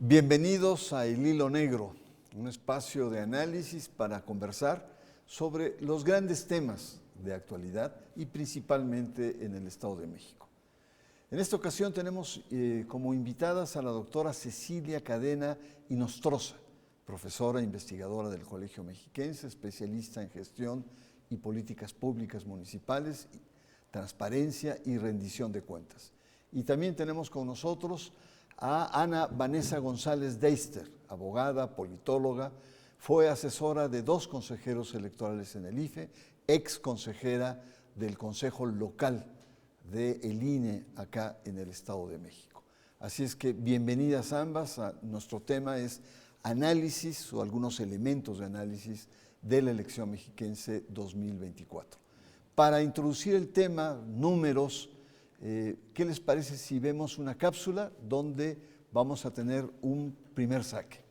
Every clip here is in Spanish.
Bienvenidos a El Hilo Negro, un espacio de análisis para conversar sobre los grandes temas de actualidad y principalmente en el Estado de México. En esta ocasión tenemos como invitadas a la doctora Cecilia Cadena Inostroza, profesora e investigadora del Colegio Mexiquense, especialista en gestión y políticas públicas municipales, transparencia y rendición de cuentas. Y también tenemos con nosotros a Ana Vanessa González Deister, abogada, politóloga, fue asesora de 2 consejeros electorales en el IFE, ex consejera del Consejo Local del INE acá en el Estado de México. Así es que bienvenidas ambas. Nuestro tema es análisis o algunos elementos de análisis de la elección mexiquense 2024. Para introducir el tema, números, ¿qué les parece si vemos una cápsula donde vamos a tener un primer saque?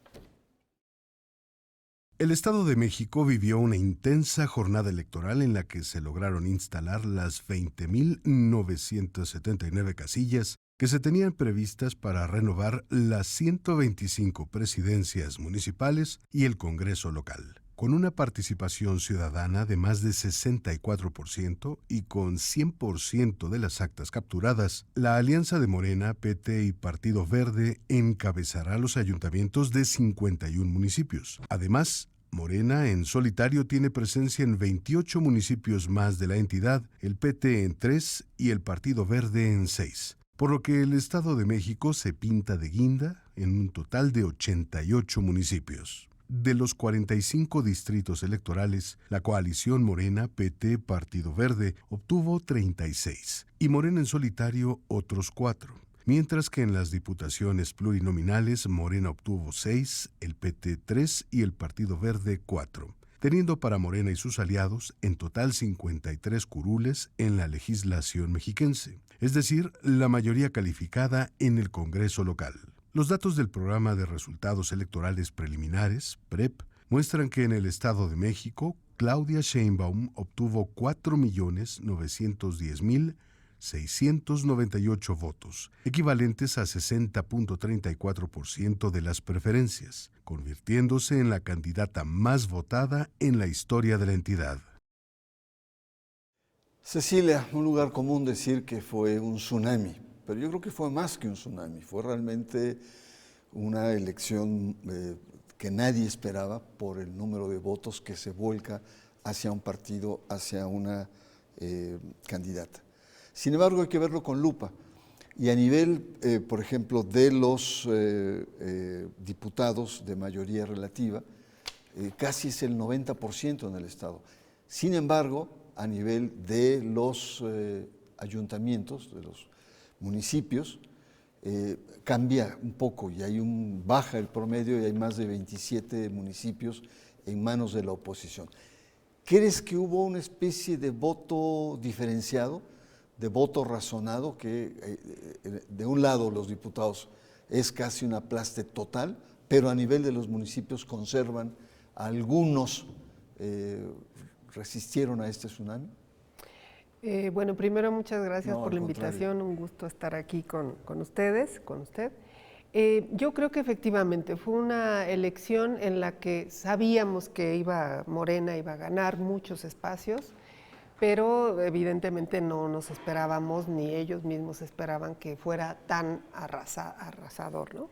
El Estado de México vivió una intensa jornada electoral en la que se lograron instalar las 20.979 casillas que se tenían previstas para renovar las 125 presidencias municipales y el Congreso local. Con una participación ciudadana de más de 64% y con 100% de las actas capturadas, la alianza de Morena, PT y Partido Verde encabezará los ayuntamientos de 51 municipios. Además, Morena en solitario tiene presencia en 28 municipios más de la entidad, el PT en 3 y el Partido Verde en 6. Por lo que el Estado de México se pinta de guinda en un total de 88 municipios. De los 45 distritos electorales, la coalición Morena, PT, Partido Verde obtuvo 36 y Morena en solitario otros 4. Mientras que en las diputaciones plurinominales Morena obtuvo 6, el PT 3 y el Partido Verde 4, teniendo para Morena y sus aliados en total 53 curules en la legislación mexiquense, es decir, la mayoría calificada en el Congreso local. Los datos del Programa de Resultados Electorales Preliminares, PREP, muestran que en el Estado de México, Claudia Sheinbaum obtuvo 4.910.698 votos, equivalentes a 60.34% de las preferencias, convirtiéndose en la candidata más votada en la historia de la entidad. Cecilia, un lugar común decir que fue un tsunami, pero yo creo que fue más que un tsunami, fue realmente una elección que nadie esperaba por el número de votos que se vuelca hacia un partido, hacia una candidata. Sin embargo, hay que verlo con lupa. Y a nivel, por ejemplo, de los diputados de mayoría relativa, casi es el 90% en el Estado. Sin embargo, a nivel de los ayuntamientos, de los municipios, cambia un poco y baja el promedio y hay más de 27 municipios en manos de la oposición. ¿Crees que hubo una especie de voto diferenciado, de voto razonado, que de un lado los diputados es casi un aplaste total, pero a nivel de los municipios conservan, algunos resistieron a este tsunami? Bueno, primero muchas gracias por la invitación, un gusto estar aquí con ustedes, con usted. Yo creo que efectivamente fue una elección en la que sabíamos que Morena iba a ganar muchos espacios, pero evidentemente no nos esperábamos, ni ellos mismos esperaban que fuera tan arrasador, ¿no?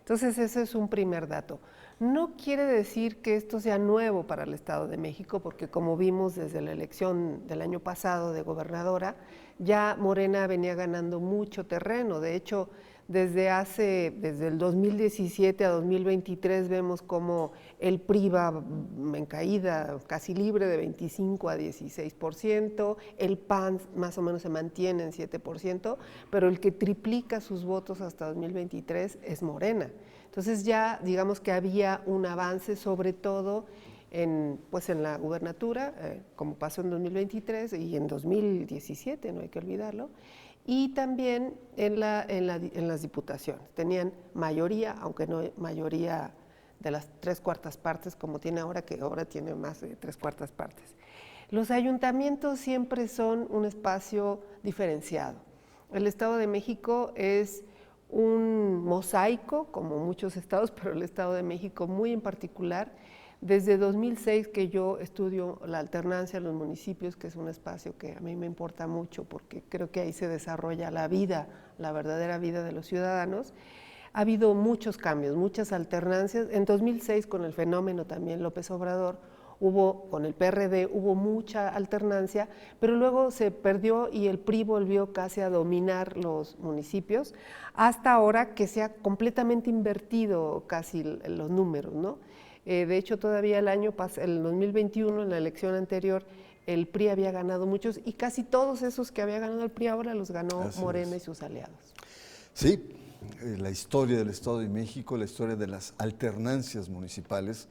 Entonces ese es un primer dato. No quiere decir que esto sea nuevo para el Estado de México, porque como vimos desde la elección del año pasado de gobernadora, ya Morena venía ganando mucho terreno. De hecho, desde el 2017 a 2023 vemos como el PRI va en caída casi libre de 25 a 16%, el PAN más o menos se mantiene en 7%, pero el que triplica sus votos hasta 2023 es Morena. Entonces ya digamos que había un avance, sobre todo en la gubernatura, como pasó en 2023 y en 2017, no hay que olvidarlo, y también en las diputaciones. Tenían mayoría, aunque no mayoría de las 3/4 partes como tiene ahora, que ahora tiene más de 3/4 partes. Los ayuntamientos siempre son un espacio diferenciado. El Estado de México es un mosaico, como muchos estados, pero el Estado de México muy en particular. Desde 2006 que yo estudio la alternancia en los municipios, que es un espacio que a mí me importa mucho porque creo que ahí se desarrolla la vida, la verdadera vida de los ciudadanos. Ha habido muchos cambios, muchas alternancias. En 2006 con el fenómeno también López Obrador, con el PRD hubo mucha alternancia, pero luego se perdió y el PRI volvió casi a dominar los municipios, hasta ahora que se ha completamente invertido casi los números, ¿no? De hecho, todavía el 2021, en la elección anterior, el PRI había ganado muchos y casi todos esos que había ganado el PRI ahora los ganó Morena y sus aliados. Sí, la historia del Estado de México, la historia de las alternancias municipales,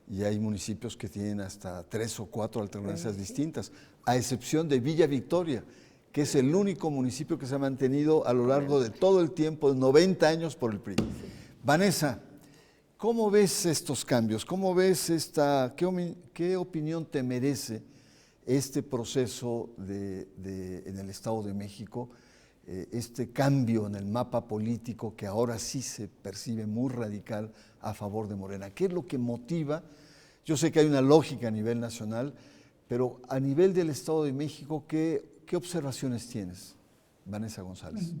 y hay municipios que tienen hasta 3 o 4 alternancias distintas, a excepción de Villa Victoria, que es el único municipio que se ha mantenido a lo largo de todo el tiempo, de 90 años por el PRI. Vanessa, ¿cómo ves estos cambios? ¿Cómo ves qué opinión te merece este proceso en el Estado de México, este cambio en el mapa político que ahora sí se percibe muy radical a favor de Morena? ¿Qué es lo que motiva? Yo sé que hay una lógica a nivel nacional, pero a nivel del Estado de México, ¿qué observaciones tienes, Vanessa González?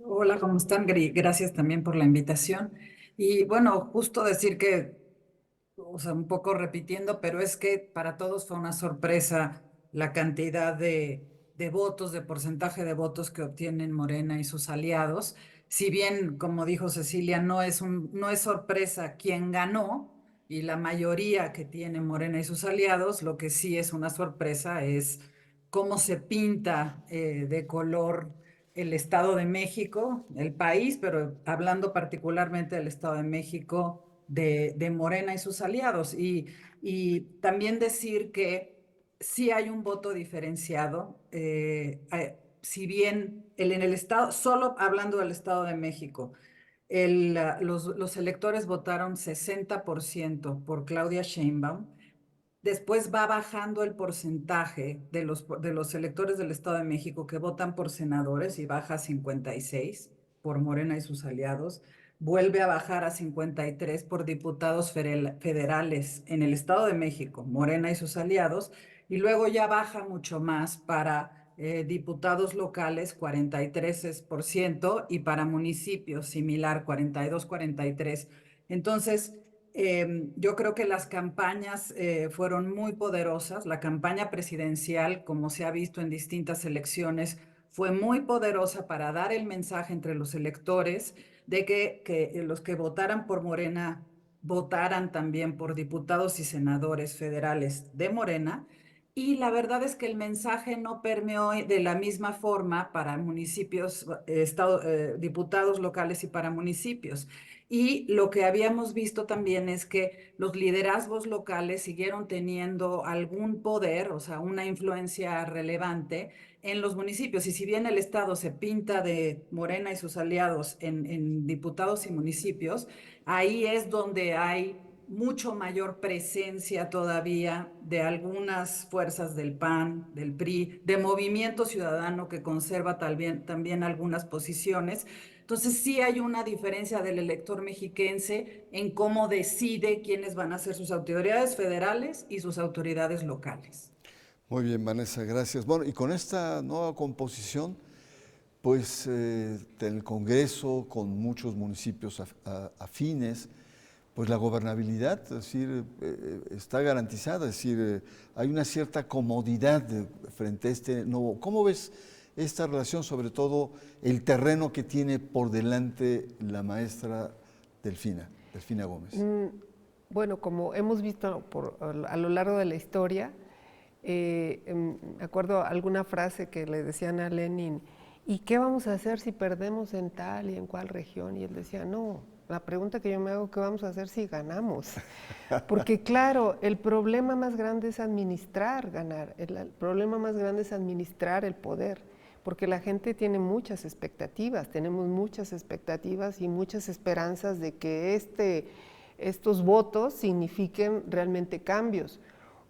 Hola, ¿cómo están? Gracias también por la invitación. Y bueno, justo decir que, o sea, un poco repitiendo, pero es que para todos fue una sorpresa la cantidad de votos, de porcentaje de votos que obtienen Morena y sus aliados. Si bien, como dijo Cecilia, no es sorpresa quién ganó y la mayoría que tiene Morena y sus aliados, lo que sí es una sorpresa es cómo se pinta de color el Estado de México, el país, pero hablando particularmente del Estado de México, de Morena y sus aliados. Y también decir que sí hay un voto diferenciado, si bien en el Estado, solo hablando del Estado de México, los electores votaron 60% por Claudia Sheinbaum. Después va bajando el porcentaje de los electores del Estado de México que votan por senadores y baja a 56 por Morena y sus aliados. Vuelve a bajar a 53 por diputados federales en el Estado de México, Morena y sus aliados. Y luego ya baja mucho más para diputados locales, 43%, y para municipios similar, 42, 43. Entonces, yo creo que las campañas fueron muy poderosas. La campaña presidencial, como se ha visto en distintas elecciones, fue muy poderosa para dar el mensaje entre los electores de que los que votaran por Morena votaran también por diputados y senadores federales de Morena. Y la verdad es que el mensaje no permeó de la misma forma para municipios, diputados locales y para municipios. Y lo que habíamos visto también es que los liderazgos locales siguieron teniendo algún poder, o sea, una influencia relevante en los municipios. Y si bien el Estado se pinta de Morena y sus aliados en diputados y municipios, ahí es donde hay mucho mayor presencia todavía de algunas fuerzas del PAN, del PRI, de Movimiento Ciudadano que conserva también algunas posiciones. Entonces sí hay una diferencia del elector mexiquense en cómo decide quiénes van a ser sus autoridades federales y sus autoridades locales. Muy bien, Vanessa, gracias. Bueno, y con esta nueva composición, pues del Congreso, con muchos municipios afines, pues la gobernabilidad, es decir, está garantizada, es decir, hay una cierta comodidad frente a este nuevo. ¿Cómo ves esta relación, sobre todo el terreno que tiene por delante la maestra Delfina Gómez? Bueno, como hemos visto a lo largo de la historia, me acuerdo alguna frase que le decían a Lenin, ¿y qué vamos a hacer si perdemos en tal y en cual región? Y él decía, no, la pregunta que yo me hago, ¿qué vamos a hacer si ganamos? Porque claro, el problema más grande es ganar, el problema más grande es administrar el poder, porque la gente tiene muchas expectativas, tenemos muchas expectativas y muchas esperanzas de que estos votos signifiquen realmente cambios.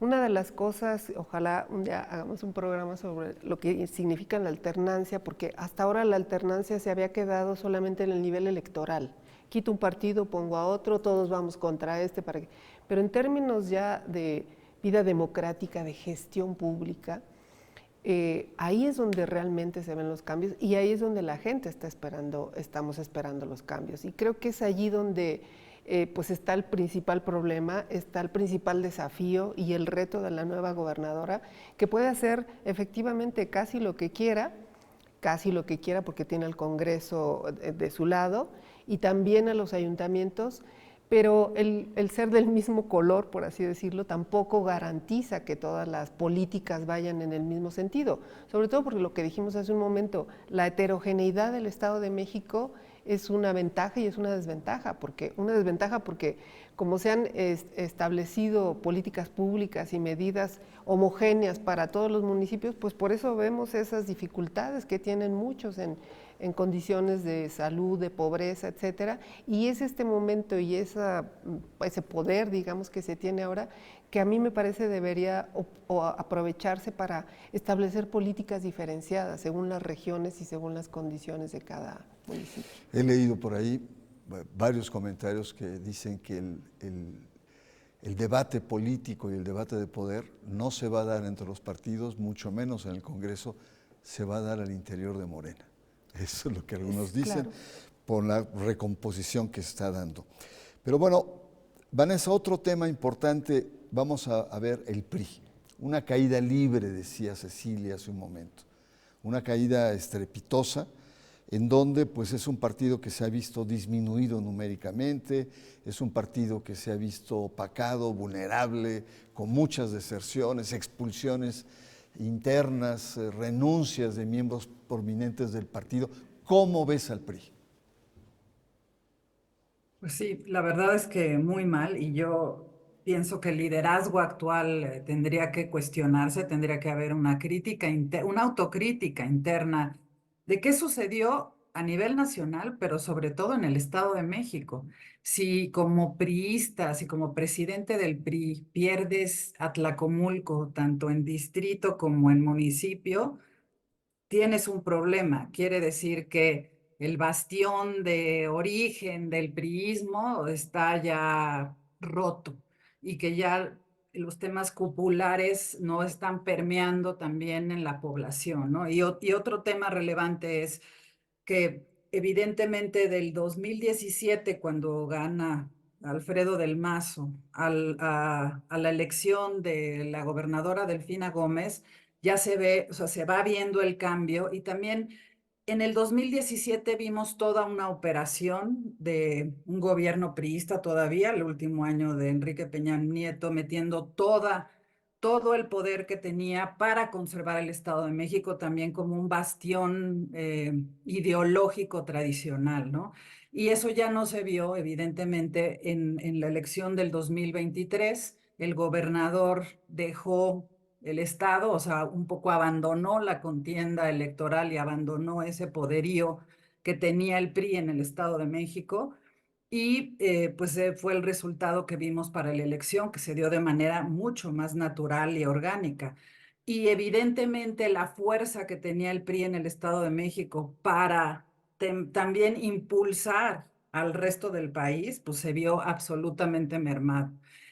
Una de las cosas, ojalá un día hagamos un programa sobre lo que significa la alternancia, porque hasta ahora la alternancia se había quedado solamente en el nivel electoral. Quito un partido, pongo a otro, todos vamos contra este, pero en términos ya de vida democrática, de gestión pública, ahí es donde realmente se ven los cambios y ahí es donde la gente estamos esperando los cambios. Y creo que es allí donde pues está el principal problema, está el principal desafío y el reto de la nueva gobernadora, que puede hacer efectivamente casi lo que quiera porque tiene al Congreso de su lado y también a los ayuntamientos, pero el ser del mismo color, por así decirlo, tampoco garantiza que todas las políticas vayan en el mismo sentido, sobre todo porque lo que dijimos hace un momento, la heterogeneidad del Estado de México es una ventaja y es una desventaja porque como se han establecido políticas públicas y medidas homogéneas para todos los municipios, pues por eso vemos esas dificultades que tienen muchos en condiciones de salud, de pobreza, etcétera, y es este momento y ese poder, digamos, que se tiene ahora, que a mí me parece debería aprovecharse para establecer políticas diferenciadas según las regiones y según las condiciones de cada municipio. He leído por ahí varios comentarios que dicen que el debate político y el debate de poder no se va a dar entre los partidos, mucho menos en el Congreso, se va a dar al interior de Morena. Eso es lo que algunos dicen, claro, por la recomposición que se está dando. Pero bueno, Vanessa, otro tema importante, vamos a ver el PRI. Una caída libre, decía Cecilia hace un momento. Una caída estrepitosa, en donde pues es un partido que se ha visto disminuido numéricamente, es un partido que se ha visto opacado, vulnerable, con muchas deserciones, expulsiones internas, renuncias de miembros prominentes del partido. ¿Cómo ves al PRI? Pues sí, la verdad es que muy mal y yo pienso que el liderazgo actual tendría que cuestionarse, tendría que haber una crítica, una autocrítica interna de qué sucedió a nivel nacional, pero sobre todo en el Estado de México. Si como priista, si como presidente del PRI pierdes Atlacomulco, tanto en distrito como en municipio, tienes un problema. Quiere decir que el bastión de origen del priismo está ya roto y que ya los temas cupulares no están permeando también en la población, ¿no? Y otro tema relevante es que evidentemente del 2017, cuando gana Alfredo del Mazo a la elección de la gobernadora Delfina Gómez, ya se ve, o sea, se va viendo el cambio y también en el 2017 vimos toda una operación de un gobierno priista todavía, el último año de Enrique Peña Nieto, metiendo todo el poder que tenía para conservar el Estado de México también como un bastión ideológico tradicional, ¿no? Y eso ya no se vio, evidentemente, en la elección del 2023. El gobernador dejó el Estado, o sea, un poco abandonó la contienda electoral y abandonó ese poderío que tenía el PRI en el Estado de México. Y pues fue el resultado que vimos para la elección, que se dio de manera mucho más natural y orgánica. Y evidentemente la fuerza que tenía el PRI en el Estado de México para también impulsar al resto del país, pues se vio absolutamente mermado.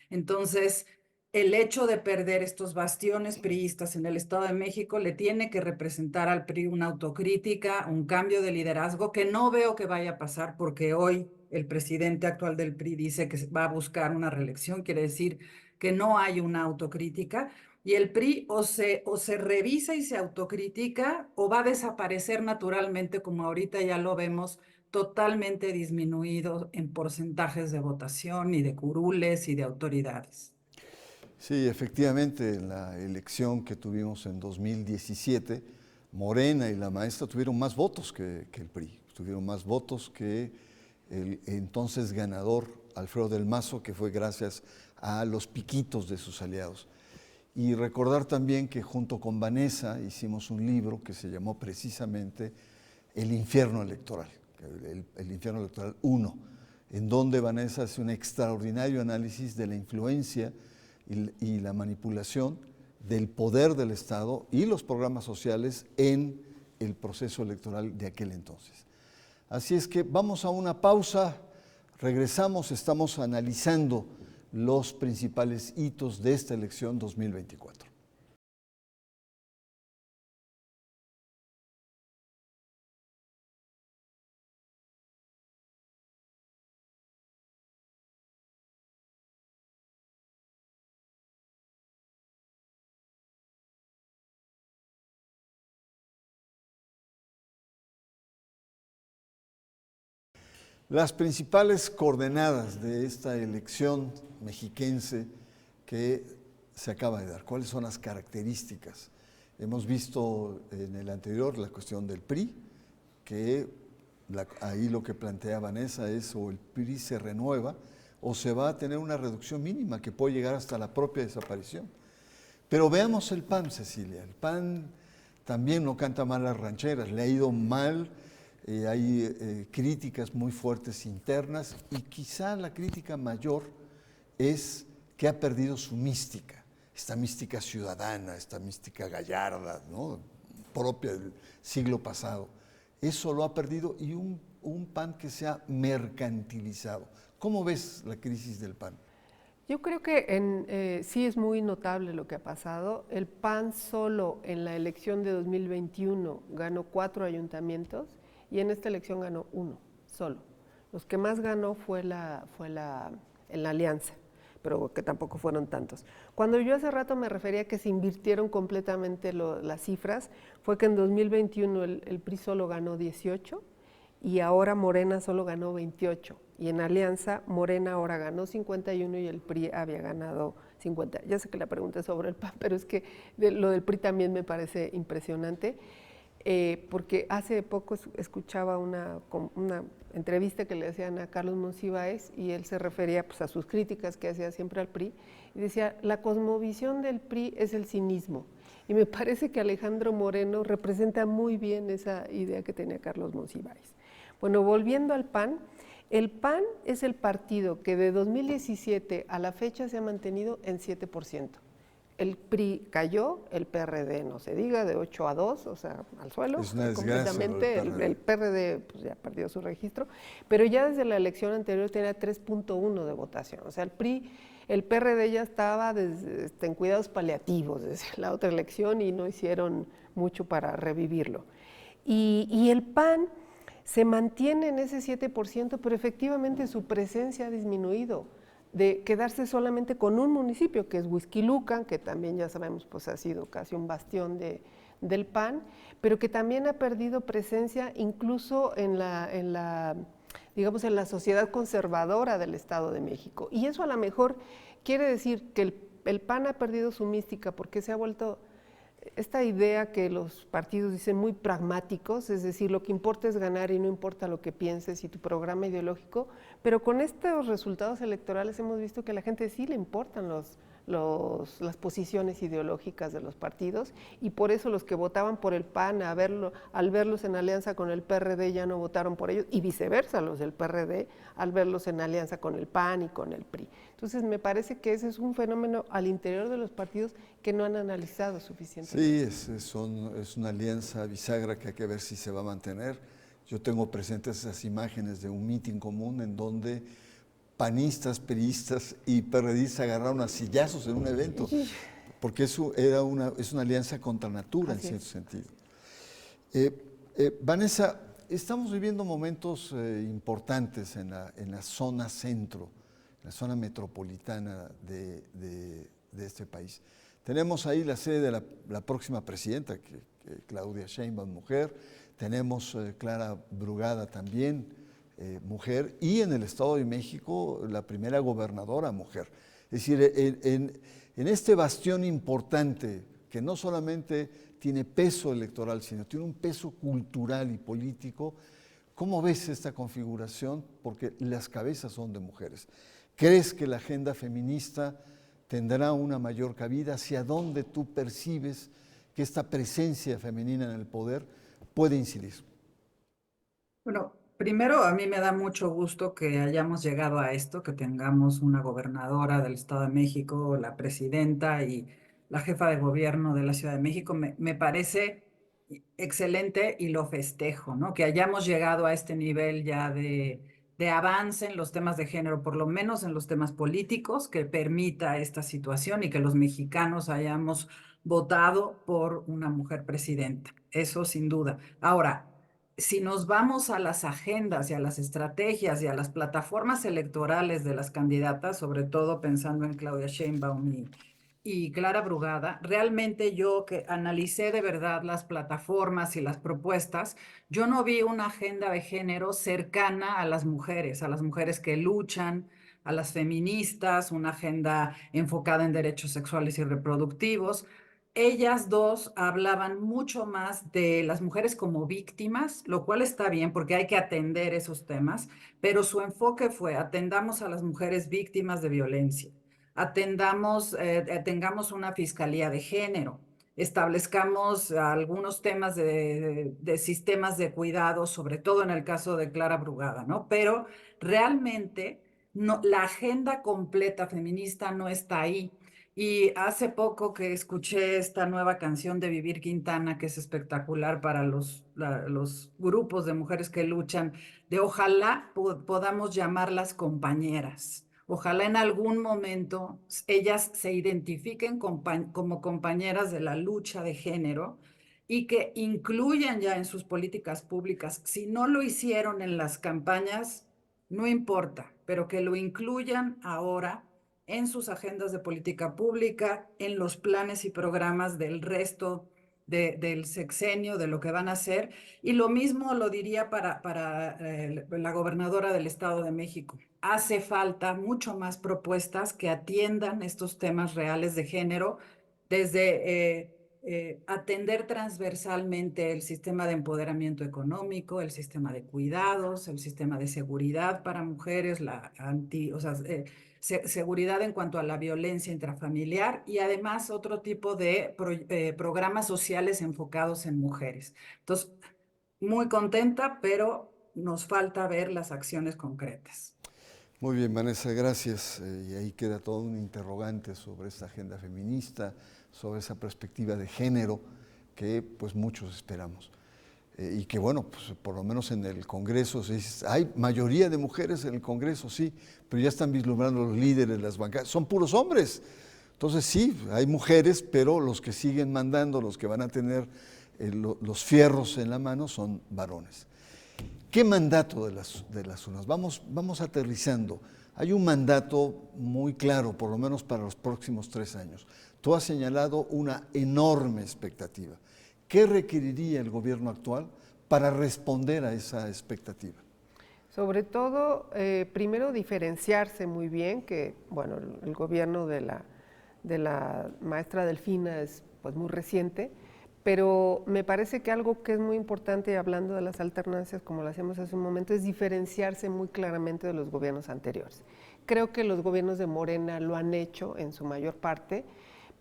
Entonces, el hecho de perder estos bastiones priistas en el Estado de México le tiene que representar al PRI una autocrítica, un cambio de liderazgo que no veo que vaya a pasar porque hoy el presidente actual del PRI dice que va a buscar una reelección, quiere decir que no hay una autocrítica y el PRI o se revisa y se autocritica o va a desaparecer naturalmente como ahorita ya lo vemos totalmente disminuido en porcentajes de votación y de curules y de autoridades. Sí, efectivamente, en la elección que tuvimos en 2017, Morena y la maestra tuvieron más votos que el PRI, tuvieron más votos que el entonces ganador Alfredo del Mazo, que fue gracias a los piquitos de sus aliados. Y recordar también que junto con Vanessa hicimos un libro que se llamó precisamente El Infierno Electoral, el Infierno Electoral 1, en donde Vanessa hace un extraordinario análisis de la influencia y la manipulación del poder del Estado y los programas sociales en el proceso electoral de aquel entonces. Así es que vamos a una pausa, regresamos, estamos analizando los principales hitos de esta elección 2024. Las principales coordenadas de esta elección mexiquense que se acaba de dar, ¿cuáles son las características? Hemos visto en el anterior la cuestión del PRI, que ahí lo que plantea Vanessa es o el PRI se renueva o se va a tener una reducción mínima que puede llegar hasta la propia desaparición. Pero veamos el PAN, Cecilia. El PAN también no canta mal las rancheras, le ha ido mal. Hay críticas muy fuertes internas y quizá la crítica mayor es que ha perdido su mística, esta mística ciudadana, esta mística gallarda, ¿no?, propia del siglo pasado. Eso lo ha perdido y un PAN que se ha mercantilizado. ¿Cómo ves la crisis del PAN? Yo creo que sí es muy notable lo que ha pasado. El PAN solo en la elección de 2021 ganó 4 ayuntamientos y en esta elección ganó 1 solo. Los que más ganó fue en la alianza, pero que tampoco fueron tantos. Cuando yo hace rato me refería a que se invirtieron completamente las cifras, fue que en 2021 el PRI solo ganó 18 y ahora Morena solo ganó 28. Y en alianza Morena ahora ganó 51 y el PRI había ganado 50. Ya sé que la pregunta es sobre el PAN, pero es que lo del PRI también me parece impresionante. Porque hace poco escuchaba una entrevista que le hacían a Carlos Monsiváis y él se refería pues, a sus críticas que hacía siempre al PRI y decía, la cosmovisión del PRI es el cinismo. Y me parece que Alejandro Moreno representa muy bien esa idea que tenía Carlos Monsiváis. Bueno, volviendo al PAN, el PAN es el partido que de 2017 a la fecha se ha mantenido en 7%. El PRI cayó, el PRD no se diga, de 8-2, o sea, al suelo. Es una desgracia completamente. El PRD pues, ya perdió su registro, pero ya desde la elección anterior tenía 3.1 de votación. O sea, el PRD ya estaba en cuidados paliativos desde la otra elección y no hicieron mucho para revivirlo. Y el PAN se mantiene en ese 7%, pero efectivamente su presencia ha disminuido, de quedarse solamente con un municipio, que es Huixquilucan, que también ya sabemos pues ha sido casi un bastión del PAN, pero que también ha perdido presencia incluso en la sociedad conservadora del Estado de México. Y eso a lo mejor quiere decir que el PAN ha perdido su mística porque se ha vuelto esta idea que los partidos dicen muy pragmáticos, es decir, lo que importa es ganar y no importa lo que pienses y tu programa ideológico, pero con estos resultados electorales hemos visto que a la gente sí le importan las posiciones ideológicas de los partidos y por eso los que votaban por el PAN al verlos en alianza con el PRD ya no votaron por ellos y viceversa, los del PRD al verlos en alianza con el PAN y con el PRI. Entonces me parece que ese es un fenómeno al interior de los partidos que no han analizado suficientemente. Sí, es una alianza bisagra que hay que ver si se va a mantener. Yo tengo presentes esas imágenes de un mitin común en donde panistas, priistas y perredistas agarraron a sillazos en un evento, porque eso es una alianza contra natura en cierto sentido. Vanessa, estamos viviendo momentos importantes en la zona centro, en la zona metropolitana de este país. Tenemos ahí la sede de la próxima presidenta, que Claudia Sheinbaum, mujer, tenemos Clara Brugada también, mujer, y en el Estado de México la primera gobernadora mujer. Es decir, en este bastión importante que no solamente tiene peso electoral, sino tiene un peso cultural y político, ¿cómo ves esta configuración? Porque las cabezas son de mujeres. ¿Crees que la agenda feminista tendrá una mayor cabida? ¿Hacia dónde tú percibes que esta presencia femenina en el poder puede incidir? Bueno, Primero, a mí me da mucho gusto que hayamos llegado a esto, que tengamos una gobernadora del Estado de México, la presidenta y la jefa de gobierno de la Ciudad de México. Me parece excelente y lo festejo, ¿no? Que hayamos llegado a este nivel ya de avance en los temas de género, por lo menos en los temas políticos, que permita esta situación y que los mexicanos hayamos votado por una mujer presidenta. Eso sin duda. Ahora, si nos vamos a las agendas y a las estrategias y a las plataformas electorales de las candidatas, sobre todo pensando en Claudia Sheinbaum y Clara Brugada, realmente yo que analicé de verdad las plataformas y las propuestas, yo no vi una agenda de género cercana a las mujeres que luchan, a las feministas, una agenda enfocada en derechos sexuales y reproductivos. Ellas dos hablaban mucho más de las mujeres como víctimas, lo cual está bien porque hay que atender esos temas, pero su enfoque fue atendamos a las mujeres víctimas de violencia, tengamos una fiscalía de género, establezcamos algunos temas de sistemas de cuidado, sobre todo en el caso de Clara Brugada, ¿no? Pero realmente no, la agenda completa feminista no está ahí. Y hace poco que escuché esta nueva canción de Vivir Quintana, que es espectacular para los grupos de mujeres que luchan, de ojalá podamos llamarlas compañeras. Ojalá en algún momento ellas se identifiquen como compañeras de la lucha de género y que incluyan ya en sus políticas públicas. Si no lo hicieron en las campañas, no importa, pero que lo incluyan ahora en sus agendas de política pública, en los planes y programas del resto del sexenio, de lo que van a hacer. Y lo mismo lo diría para la gobernadora del Estado de México. Hace falta mucho más propuestas que atiendan estos temas reales de género, desde atender transversalmente el sistema de empoderamiento económico, el sistema de cuidados, el sistema de seguridad para mujeres, o sea, seguridad en cuanto a la violencia intrafamiliar y además otro tipo de programas sociales enfocados en mujeres. Entonces, muy contenta, pero nos falta ver las acciones concretas. Muy bien, Vanessa, gracias. Y ahí queda todo un interrogante sobre esta agenda feminista, sobre esa perspectiva de género que pues muchos esperamos. Y que bueno, pues por lo menos en el Congreso se dice, hay mayoría de mujeres en el Congreso, sí, pero ya están vislumbrando los líderes, las bancadas, son puros hombres. Entonces sí, hay mujeres, pero los que siguen mandando, los que van a tener los fierros en la mano son varones. ¿Qué mandato de las urnas? Vamos aterrizando. Hay un mandato muy claro, por lo menos para los próximos 3 años. Tú has señalado una enorme expectativa. ¿Qué requeriría el gobierno actual para responder a esa expectativa? Sobre todo, primero diferenciarse muy bien, que bueno, el gobierno de la maestra Delfina es pues muy reciente, pero me parece que algo que es muy importante, hablando de las alternancias, como lo hacíamos hace un momento, es diferenciarse muy claramente de los gobiernos anteriores. Creo que los gobiernos de Morena lo han hecho en su mayor parte,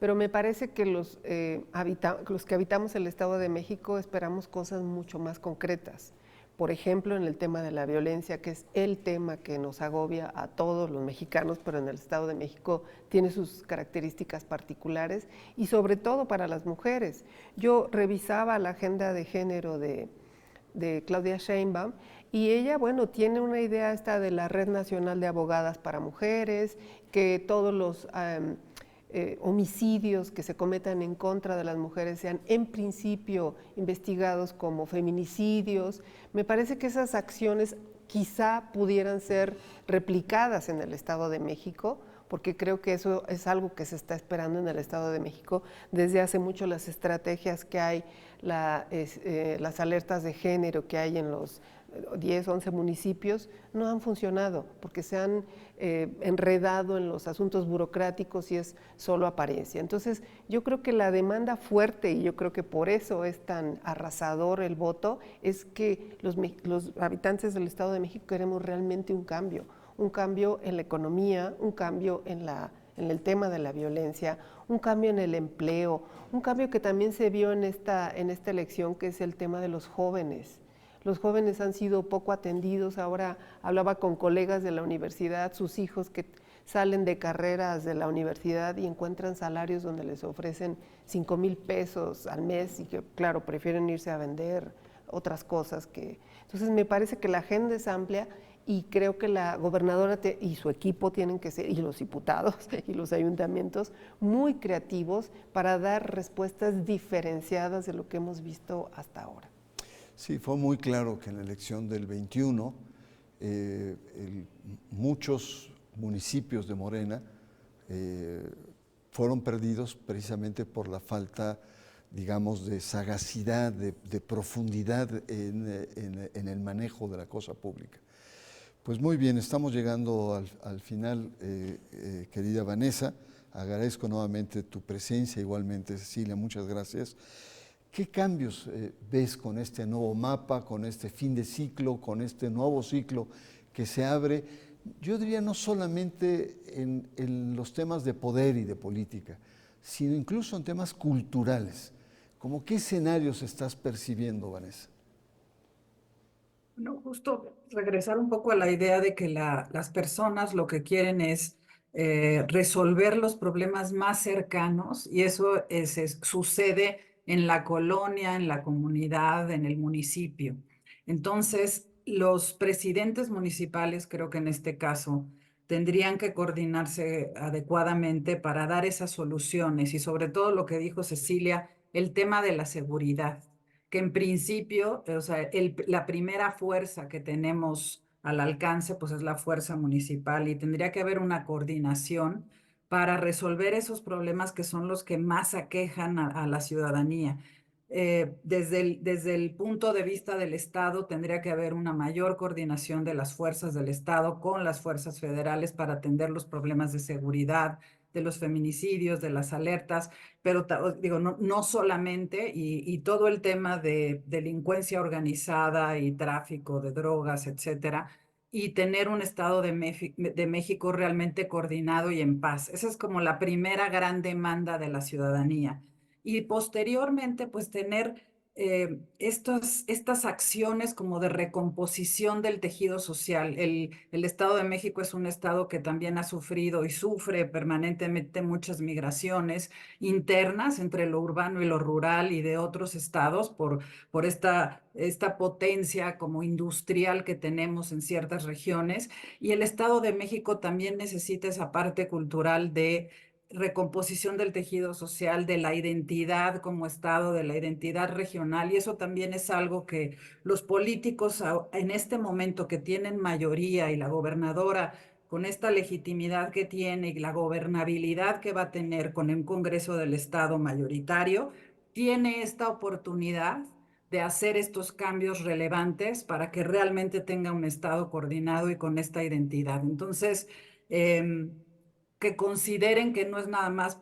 pero me parece que los que habitamos el Estado de México esperamos cosas mucho más concretas. Por ejemplo, en el tema de la violencia, que es el tema que nos agobia a todos los mexicanos, pero en el Estado de México tiene sus características particulares y sobre todo para las mujeres. Yo revisaba la agenda de género de Claudia Sheinbaum y ella, bueno, tiene una idea esta de la Red Nacional de Abogadas para Mujeres, que todos los homicidios que se cometan en contra de las mujeres sean en principio investigados como feminicidios. Me parece que esas acciones quizá pudieran ser replicadas en el Estado de México, porque creo que eso es algo que se está esperando en el Estado de México desde hace mucho. Las estrategias que hay, las alertas de género que hay en los 10, 11 municipios no han funcionado porque se han enredado en los asuntos burocráticos y es solo apariencia. Entonces yo creo que la demanda fuerte, y yo creo que por eso es tan arrasador el voto, es que los habitantes del Estado de México queremos realmente un cambio en la economía, un cambio en el tema de la violencia, un cambio en el empleo, un cambio que también se vio en esta elección, que es el tema de los jóvenes. los jóvenes han sido poco atendidos. Ahora hablaba con colegas de la universidad, sus hijos que salen de carreras de la universidad y encuentran salarios donde les ofrecen 5,000 pesos al mes y que, claro, prefieren irse a vender otras cosas. Entonces, me parece que la agenda es amplia y creo que la gobernadora y su equipo tienen que ser, y los diputados y los ayuntamientos, muy creativos para dar respuestas diferenciadas de lo que hemos visto hasta ahora. Sí, fue muy claro que en la elección del 21 muchos municipios de Morena fueron perdidos precisamente por la falta, digamos, de sagacidad, de profundidad en el manejo de la cosa pública. Pues muy bien, estamos llegando al final, querida Vanessa. Agradezco nuevamente tu presencia, igualmente Cecilia, muchas gracias. ¿Qué cambios ves con este nuevo mapa, con este fin de ciclo, con este nuevo ciclo que se abre? Yo diría no solamente en los temas de poder y de política, sino incluso en temas culturales. ¿Cómo qué escenarios estás percibiendo, Vanessa? No, justo regresar un poco a la idea de que las personas lo que quieren es resolver los problemas más cercanos y eso sucede en la colonia, en la comunidad, en el municipio. Entonces, los presidentes municipales, creo que en este caso, tendrían que coordinarse adecuadamente para dar esas soluciones y sobre todo lo que dijo Cecilia, el tema de la seguridad que en principio, o sea, la primera fuerza que tenemos al alcance, pues es la fuerza municipal y tendría que haber una coordinación para resolver esos problemas que son los que más aquejan a la ciudadanía. Desde el punto de vista del Estado, tendría que haber una mayor coordinación de las fuerzas del Estado con las fuerzas federales para atender los problemas de seguridad, de los feminicidios, de las alertas, pero digo, no solamente, y todo el tema de delincuencia organizada y tráfico de drogas, etcétera, y tener un Estado de México realmente coordinado y en paz. Esa es como la primera gran demanda de la ciudadanía. Y posteriormente, pues tener estas acciones como de recomposición del tejido social. El Estado de México es un estado que también ha sufrido y sufre permanentemente muchas migraciones internas entre lo urbano y lo rural y de otros estados por esta potencia como industrial que tenemos en ciertas regiones. Y el Estado de México también necesita esa parte cultural de recomposición del tejido social, de la identidad como Estado, de la identidad regional, y eso también es algo que los políticos en este momento que tienen mayoría y la gobernadora con esta legitimidad que tiene y la gobernabilidad que va a tener con un Congreso del Estado mayoritario, tiene esta oportunidad de hacer estos cambios relevantes para que realmente tenga un Estado coordinado y con esta identidad. Entonces, que consideren que no es nada más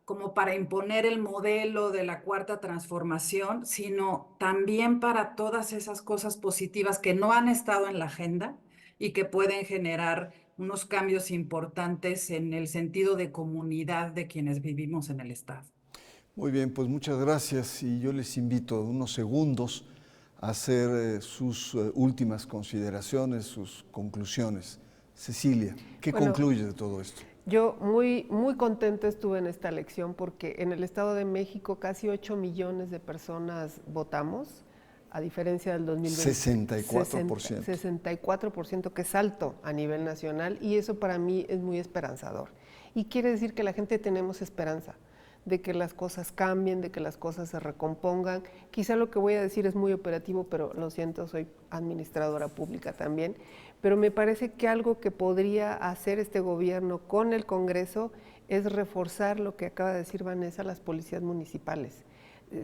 como para imponer el modelo de la cuarta transformación, sino también para todas esas cosas positivas que no han estado en la agenda y que pueden generar unos cambios importantes en el sentido de comunidad de quienes vivimos en el Estado. Muy bien, pues muchas gracias y yo les invito unos segundos a hacer sus últimas consideraciones, sus conclusiones. Cecilia, ¿qué concluye de todo esto? Yo muy contenta estuve en esta elección porque en el Estado de México casi 8 millones de personas votamos, a diferencia del 2020. 64%. 64%, que es alto a nivel nacional, y eso para mí es muy esperanzador. Y quiere decir que la gente tenemos esperanza de que las cosas cambien, de que las cosas se recompongan. Quizá lo que voy a decir es muy operativo, pero lo siento, soy administradora pública también, pero me parece que algo que podría hacer este gobierno con el Congreso es reforzar lo que acaba de decir Vanessa, las policías municipales.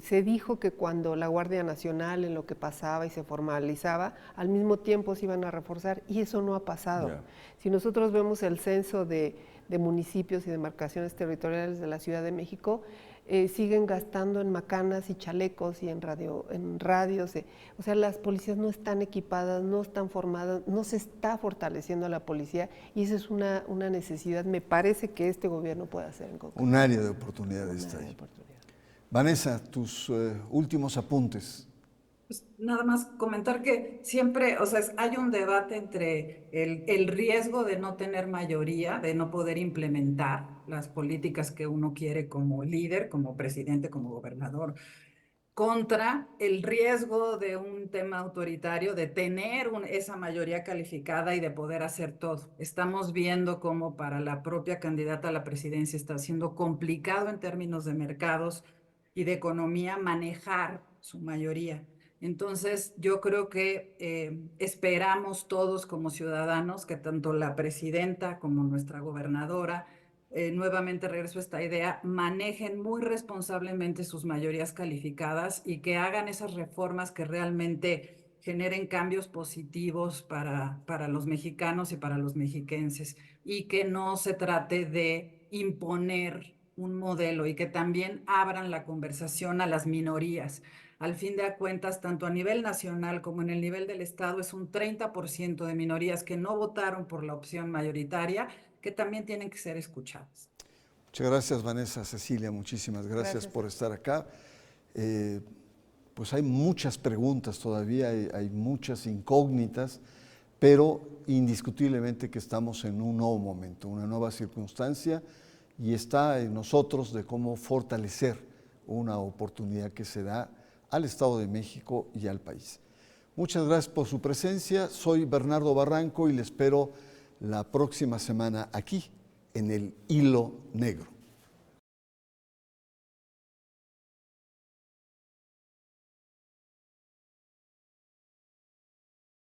Se dijo que cuando la Guardia Nacional en lo que pasaba y se formalizaba, al mismo tiempo se iban a reforzar y eso no ha pasado. Yeah. Si nosotros vemos el censo de municipios y demarcaciones territoriales de la Ciudad de México, siguen gastando en macanas y chalecos y en radios. O sea, las policías no están equipadas, no están formadas, no se está fortaleciendo a la policía y esa es una necesidad, me parece que este gobierno puede hacer en concreto. Un área de oportunidad está ahí. Vanessa, tus últimos apuntes. Pues nada más comentar que siempre, o sea, hay un debate entre el riesgo de no tener mayoría, de no poder implementar las políticas que uno quiere como líder, como presidente, como gobernador, contra el riesgo de un tema autoritario, de tener esa mayoría calificada y de poder hacer todo. Estamos viendo cómo para la propia candidata a la presidencia está siendo complicado en términos de mercados y de economía manejar su mayoría. Entonces, yo creo que esperamos todos como ciudadanos que tanto la presidenta como nuestra gobernadora, nuevamente regreso a esta idea, manejen muy responsablemente sus mayorías calificadas y que hagan esas reformas que realmente generen cambios positivos para los mexicanos y para los mexiquenses, y que no se trate de imponer un modelo, y que también abran la conversación a las minorías. Al fin de cuentas, tanto a nivel nacional como en el nivel del Estado, es un 30% de minorías que no votaron por la opción mayoritaria, que también tienen que ser escuchadas. Muchas gracias, Vanessa. Cecilia, muchísimas gracias por estar acá. Pues hay muchas preguntas todavía, hay muchas incógnitas, pero indiscutiblemente que estamos en un nuevo momento, una nueva circunstancia, y está en nosotros de cómo fortalecer una oportunidad que se da al Estado de México y al país. Muchas gracias por su presencia. Soy Bernardo Barranco y les espero la próxima semana aquí en el Hilo Negro.